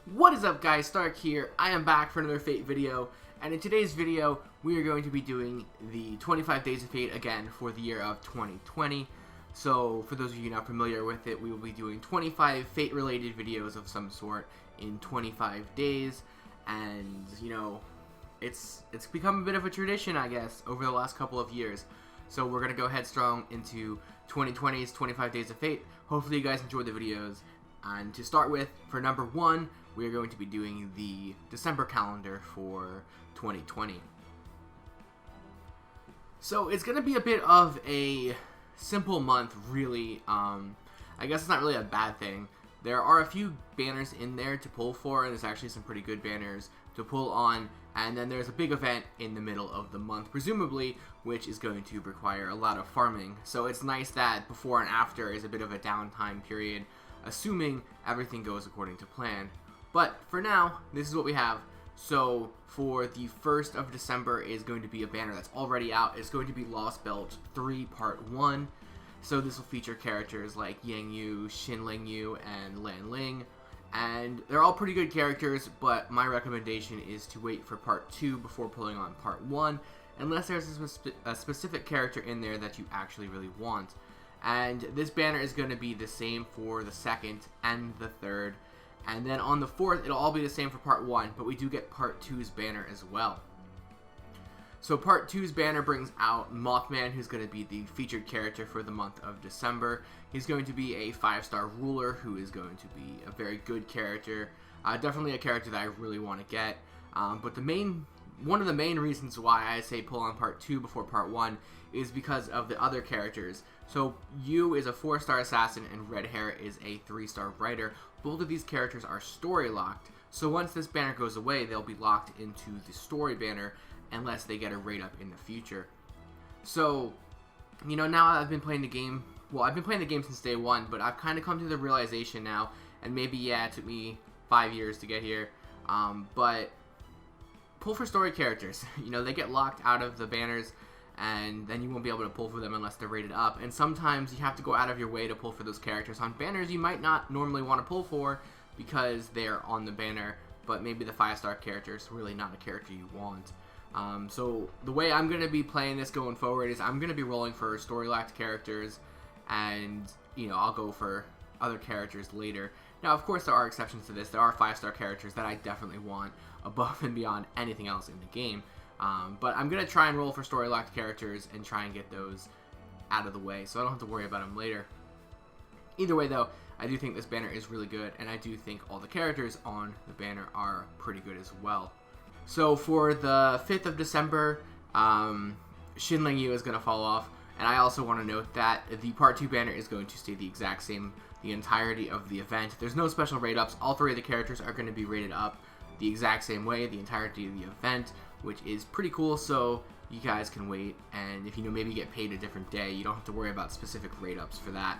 What is up, guys? Stark here. I am back for another Fate video, and in today's video we are going to be doing the 25 Days of Fate again for the year of 2020. So for those of you not familiar with it, we will be doing 25 Fate related videos of some sort in 25 days, and you know, it's become a bit of a tradition, I guess, over the last couple of years. So we're going to go headstrong into 2020's 25 Days of Fate. Hopefully you guys enjoyed the videos. And to start with, for number 1, we are going to be doing the December calendar for 2020. So it's going to be a bit of a simple month, really. I guess it's not really a bad thing. There are a few banners in there to pull for, and there's actually some pretty good banners to pull on. And then there's a big event in the middle of the month, presumably, which is going to require a lot of farming. So it's nice that before and after is a bit of a downtime period, assuming everything goes according to plan. But for now, this is what we have. So for the 1st of December is going to be a banner that's already out. It's going to be Lost Belt 3 Part 1. So this will feature characters like Yang Yu, Xin Ling Yu, and Lan Ling. And they're all pretty good characters, but my recommendation is to wait for Part 2 before pulling on Part 1, unless there's a specific character in there that you actually really want. And this banner is going to be the same for the 2nd and the 3rd. And then on the 4th, it'll all be the same for Part 1, but we do get Part 2's banner as well. So Part 2's banner brings out Mothman, who's going to be the featured character for the month of December. He's going to be a 5-star ruler who is going to be a very good character. Definitely a character that I really want to get. But one of the main reasons why I say pull on Part 2 before Part 1 is because of the other characters. So Yu is a 4-star assassin and Red Hair is a 3-star writer. Both of these characters are story locked. So once this banner goes away, they'll be locked into the story banner unless they get a rate up in the future. So, you know, now I've been playing the game. Well, I've been playing the game since day 1, but I've kind of come to the realization now, and maybe, yeah, it took me 5 years to get here, but pull for story characters. You know, they get locked out of the banners, and then you won't be able to pull for them unless they're rated up. And sometimes you have to go out of your way to pull for those characters on banners you might not normally want to pull for because they're on the banner, but maybe the 5-star character is really not a character you want. So the way I'm going to be playing this going forward is I'm going to be rolling for story-locked characters, and, you know, I'll go for other characters later. Now, of course, there are exceptions to this. There are 5-star characters that I definitely want above and beyond anything else in the game. But I'm going to try and roll for story-locked characters and try and get those out of the way so I don't have to worry about them later. Either way, though, I do think this banner is really good, and I do think all the characters on the banner are pretty good as well. So for the 5th of December, Xin Ling Yu is going to fall off, and I also want to note that the Part 2 banner is going to stay the exact same the entirety of the event. There's no special rate ups. All 3 of the characters are going to be rated up the exact same way the entirety of the event, which is pretty cool, so you guys can wait, and if you know, maybe get paid a different day, you don't have to worry about specific rate ups for that.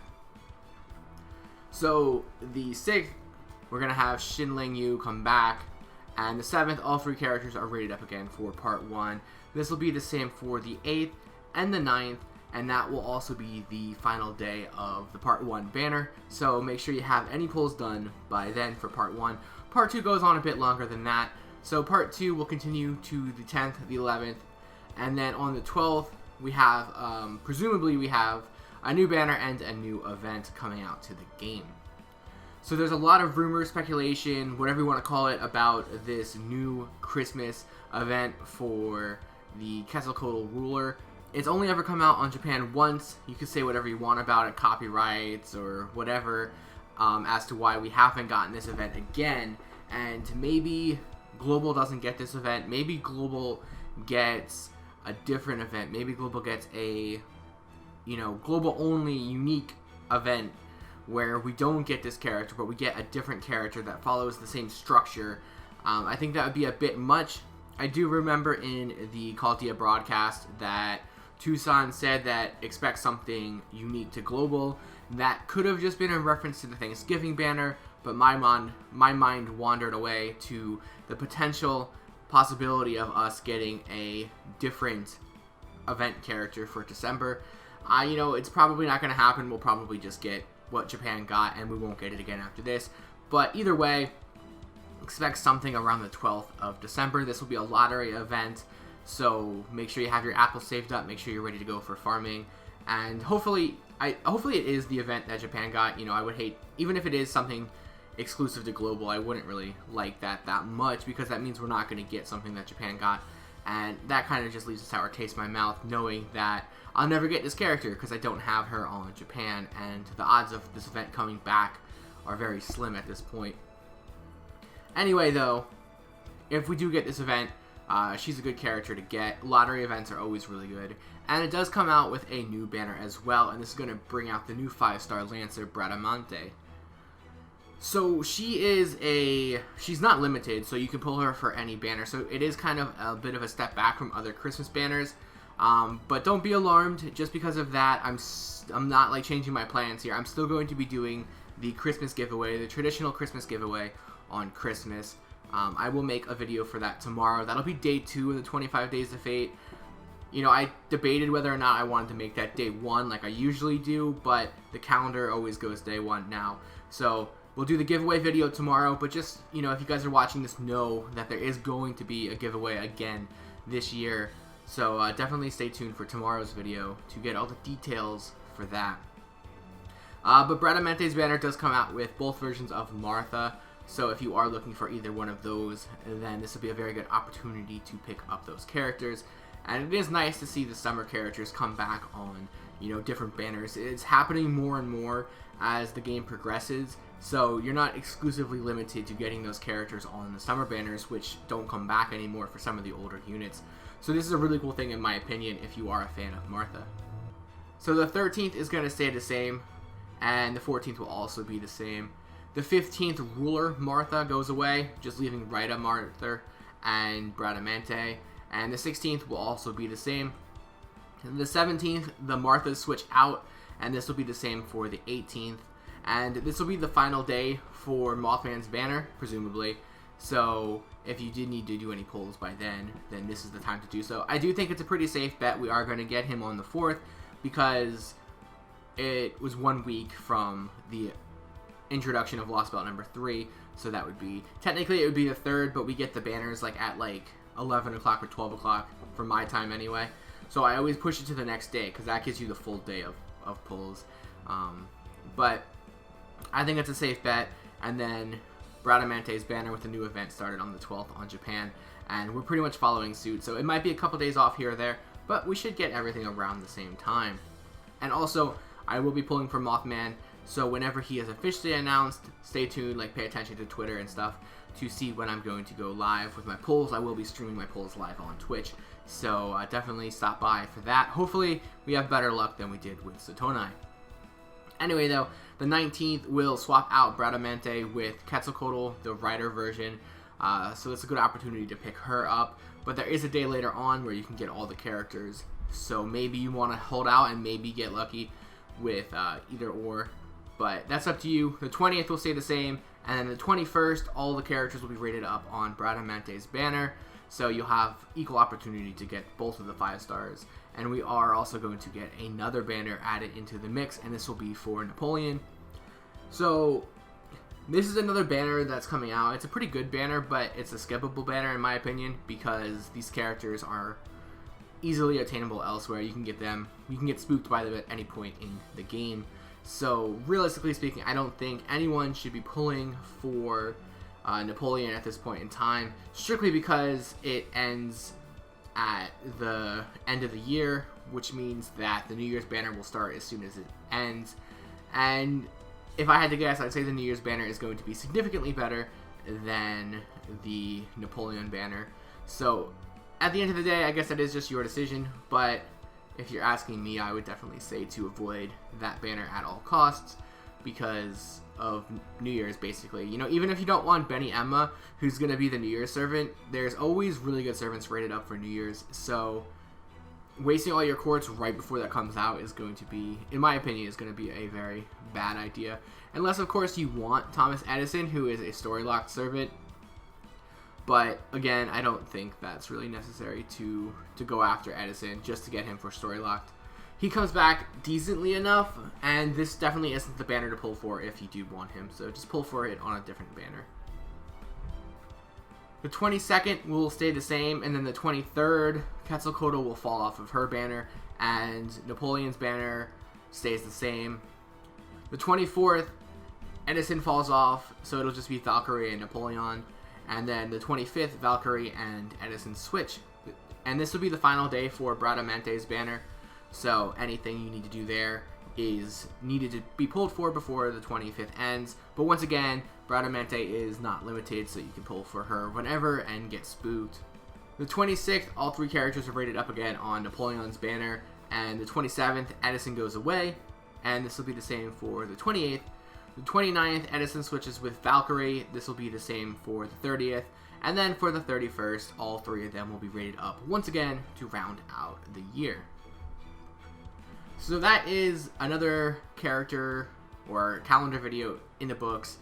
So the 6th, we're going to have Xin Ling Yu come back, and the 7th, all 3 characters are rated up again for Part 1. This will be the same for the 8th and the 9th, and that will also be the final day of the Part 1 banner. So make sure you have any pulls done by then for Part 1. Part 2 goes on a bit longer than that. So Part 2 will continue to the 10th, the 11th, and then on the 12th, we have, presumably we have a new banner and a new event coming out to the game. So there's a lot of rumor, speculation, whatever you want to call it, about this new Christmas event for the Quetzalcoatl ruler. It's only ever come out on Japan once. You can say whatever you want about it, copyrights or whatever, as to why we haven't gotten this event again. And maybe Global doesn't get this event. Maybe Global gets a different event. Maybe Global gets a, you know, Global only unique event where we don't get this character, but we get a different character that follows the same structure. I think that would be a bit much. I do remember in the Caltia broadcast that Tucson said that expect something unique to Global. That could have just been in reference to the Thanksgiving banner, but my mind wandered away to the potential possibility of us getting a different event character for December. You know, it's probably not going to happen. We'll probably just get what Japan got, and we won't get it again after this. But either way, expect something around the 12th of December. This will be a lottery event, so make sure you have your apples saved up, make sure you're ready to go for farming, and hopefully it is the event that Japan got. You know, I would hate, even if it is something exclusive to Global, I wouldn't really like that much, because that means we're not going to get something that Japan got, and that kind of just leaves a sour taste in my mouth, knowing that I'll never get this character because I don't have her on Japan, and the odds of this event coming back are very slim at this point. Anyway, though, if we do get this event, she's a good character to get. Lottery events are always really good. And it does come out with a new banner as well, and this is going to bring out the new 5-star Lancer, Bradamante. So she's not limited, so you can pull her for any banner. So it is kind of a bit of a step back from other Christmas banners. But don't be alarmed just because of that. I'm not like changing my plans here. I'm still going to be doing the Christmas giveaway, the traditional Christmas giveaway on Christmas. I will make a video for that tomorrow. That'll be day 2 of the 25 Days of Fate. You know, I debated whether or not I wanted to make that day 1 like I usually do, but the calendar always goes day 1 now. So we'll do the giveaway video tomorrow, but just, you know, if you guys are watching this, know that there is going to be a giveaway again this year. So definitely stay tuned for tomorrow's video to get all the details for that. But Bradamante's banner does come out with both versions of Martha. So if you are looking for either one of those, then this will be a very good opportunity to pick up those characters. And it is nice to see the summer characters come back on, you know, different banners. It's happening more and more as the game progresses. So you're not exclusively limited to getting those characters on the summer banners, which don't come back anymore for some of the older units. So this is a really cool thing in my opinion if you are a fan of Martha. So the 13th is going to stay the same, and the 14th will also be the same. The 15th ruler Martha goes away, just leaving Rita Martha and Bradamante. And the 16th will also be the same. And the 17th, the Marthas switch out, and this will be the same for the 18th. And this will be the final day for Mothman's banner, presumably. So if you did need to do any pulls by then this is the time to do so. I do think it's a pretty safe bet we are going to get him on the 4th, because it was 1 week from the introduction of Lost Belt number 3, so that would be, technically it would be the 3rd, but we get the banners like at like 11 o'clock or 12 o'clock for my time anyway, so I always push it to the next day because that gives you the full day of pulls. But I think it's a safe bet. And then Bradamante's banner with the new event started on the 12th on Japan, and we're pretty much following suit, so it might be a couple days off here or there, but we should get everything around the same time. And also, I will be pulling for Mothman, so whenever he is officially announced, stay tuned, like pay attention to Twitter and stuff to see when I'm going to go live with my pulls. I will be streaming my pulls live on Twitch, so definitely stop by for that. Hopefully we have better luck than we did with Satonai. Anyway though, the 19th will swap out Bradamante with Quetzalcoatl, the Rider version, so it's a good opportunity to pick her up. But there is a day later on where you can get all the characters, so maybe you want to hold out and maybe get lucky with either or, but that's up to you. The 20th will stay the same, and then the 21st, all the characters will be rated up on Bradamante's banner, so you'll have equal opportunity to get both of the 5 stars. And we are also going to get another banner added into the mix, and this will be for Napoleon. So this is another banner that's coming out. It's a pretty good banner, but it's a skippable banner in my opinion, because these characters are easily attainable elsewhere. You can get them, you can get spooked by them at any point in the game. So realistically speaking, I don't think anyone should be pulling for Napoleon at this point in time, strictly because it ends at the end of the year, which means that the New Year's banner will start as soon as it ends. And if I had to guess, I'd say the New Year's banner is going to be significantly better than the Napoleon banner. So at the end of the day, I guess that is just your decision, but if you're asking me, I would definitely say to avoid that banner at all costs because of New Year's, basically. You know, even if you don't want Benny Emma, who's going to be the New Year's servant, there's always really good servants rated up for New Year's, so wasting all your courts right before that comes out is going to be, in my opinion, is going to be a very bad idea. Unless, of course, you want Thomas Edison, who is a story-locked servant. But, again, I don't think that's really necessary to go after Edison just to get him for story-locked. He comes back decently enough, and this definitely isn't the banner to pull for if you do want him. So just pull for it on a different banner. The 22nd will stay the same, and then the 23rd, Quetzalcoatl will fall off of her banner, and Napoleon's banner stays the same. The 24th, Edison falls off, so it'll just be Valkyrie and Napoleon. And then the 25th, Valkyrie and Edison switch. And this will be the final day for Bradamante's banner, so anything you need to do there is needed to be pulled for before the 25th ends. But once again, Bradamante is not limited, so you can pull for her whenever and get spooked. The 26th, all 3 characters are rated up again on Napoleon's banner, and the 27th, Edison goes away, and this will be the same for the 28th. The 29th, Edison switches with Valkyrie. This will be the same for the 30th. And then for the 31st, all 3 of them will be rated up once again to round out the year. So that is another character or calendar video in the books.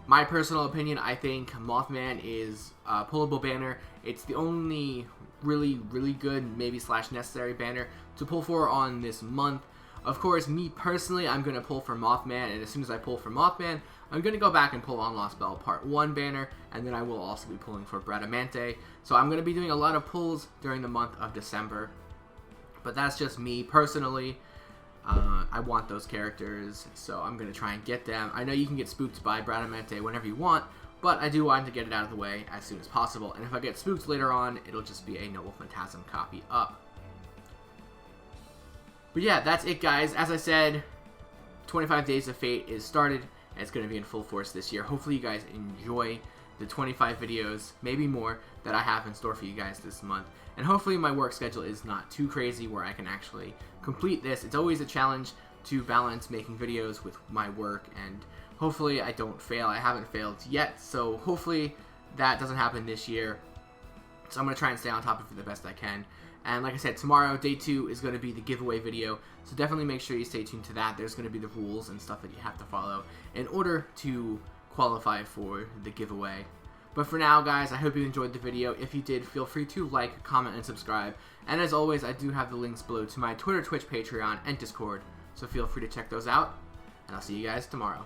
My personal opinion, I think Mothman is a pullable banner. It's the only really good, maybe / necessary banner to pull for on this month. Of course, me personally, I'm going to pull for Mothman, and as soon as I pull for Mothman, I'm going to go back and pull on Lost Bell Part 1 banner, and then I will also be pulling for Bradamante. So I'm going to be doing a lot of pulls during the month of December. But that's just me personally. I want those characters, so I'm going to try and get them. I know you can get spooked by Bradamante whenever you want, but I do want to get it out of the way as soon as possible. And if I get spooked later on, it'll just be a Noble Phantasm copy up. But yeah, that's it, guys. As I said, 25 Days of Fate is started, and it's going to be in full force this year. Hopefully you guys enjoy the 25 videos, maybe more, that I have in store for you guys this month. And hopefully my work schedule is not too crazy where I can actually complete this. It's always a challenge to balance making videos with my work, and hopefully I don't fail. I haven't failed yet, so hopefully that doesn't happen this year. So I'm going to try and stay on top of it the best I can. And like I said, tomorrow, day 2, is going to be the giveaway video, so definitely make sure you stay tuned to that. There's going to be the rules and stuff that you have to follow in order to qualify for the giveaway. But for now, guys, I hope you enjoyed the video. If you did, feel free to like, comment, and subscribe. And as always, I do have the links below to my Twitter, Twitch, Patreon, and Discord, so feel free to check those out. And I'll see you guys tomorrow.